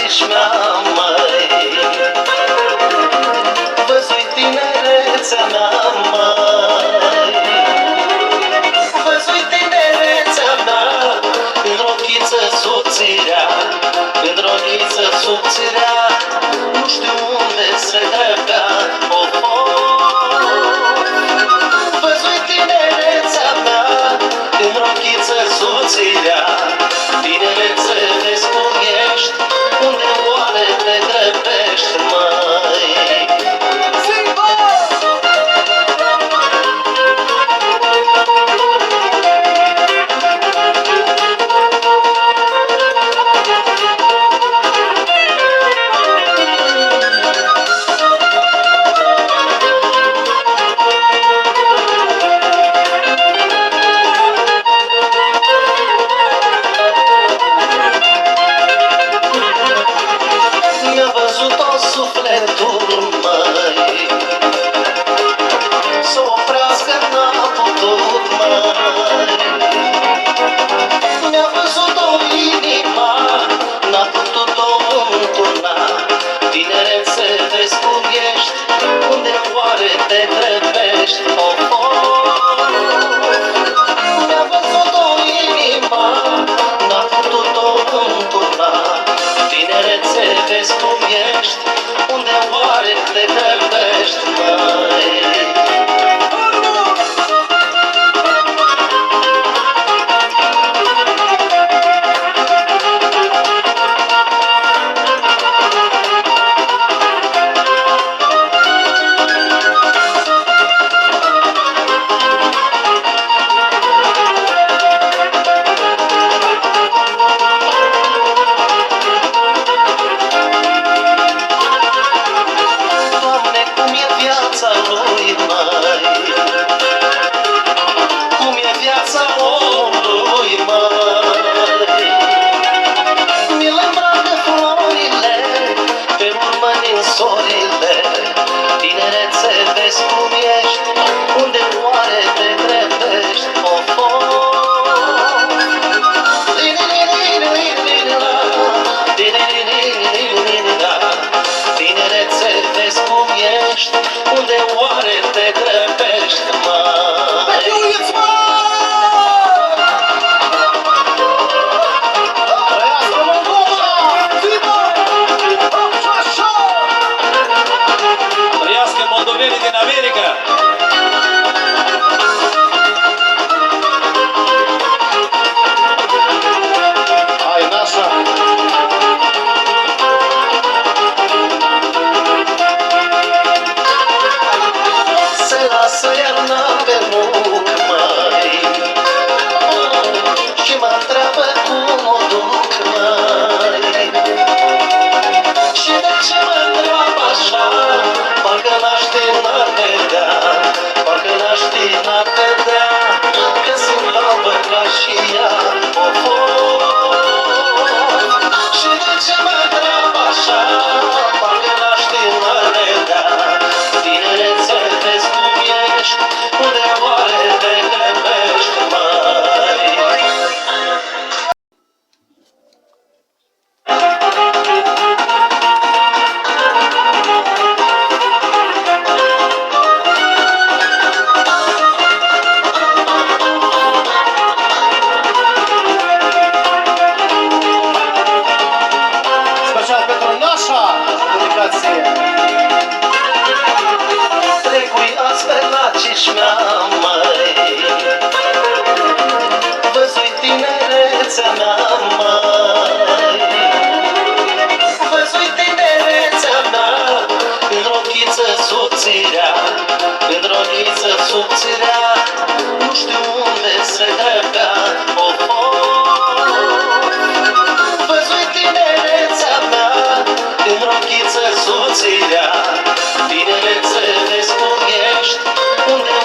cișmea, măi. Văzui tinerețea mea, măi. Văzui tinerețea mea, în rochiță subțirea, în rochiță subțirea, nu știu unde se găbea, oh, oh. Văzui tinerețea mea, în rochiță subțirea, tinerețe vezi cum ești, unde oare te grăbești, măi? Mi-a văzut-o sufletul, măi, s-o oprească n-a putut, măi. Mi-a văzut-o inima, n-a putut-o înturna. Tinerețe, vezi cum ești, unde oare te grăbești, oh, oh. Mi-a văzut-o inima, n-a putut-o înturna. Tinerețe, vezi cum ești, unde oare te grăbești, măi? Doamne, cum e viața lui, măi? Cum e viața omului, măi? Mi-l îmbracă florile, pe urmă din sorile. Tinerețe, vezi cum ești, unde oare te grăbești, oh, oh. Tinerețe, vezi cum ești, unde oare te grăbești, măi? Trăiască Moldova! Trăiască moldovenii din America! Hai, nașa! Se lasă iarna pe muc, măi, și mă întreabă cum o duc, măi. Și de ce mă întreabă așa? Parcă n-aș ști, n-ar vedea, parcă n-aș ști, n-ar vedea, că sunt albă ca și ea, of, of. Și de ce mă întreabă așa? Parcă n-aș ști, n-ar vedea. Tinerețe, vezi cum ești, unde oare te grăbești, măi? Special pentru nașa dedicație. Trecui astfel la cișmea, măi. Văzui tinerețea mea, măi. Văzui tinerețea mea, în rochiță subțirea, în rochiță subțirea, nu știu unde se găbea, oh, oh. Văzui tinerețea mea, în rochiță subțirea, tinerețe, vezi cum ești, unde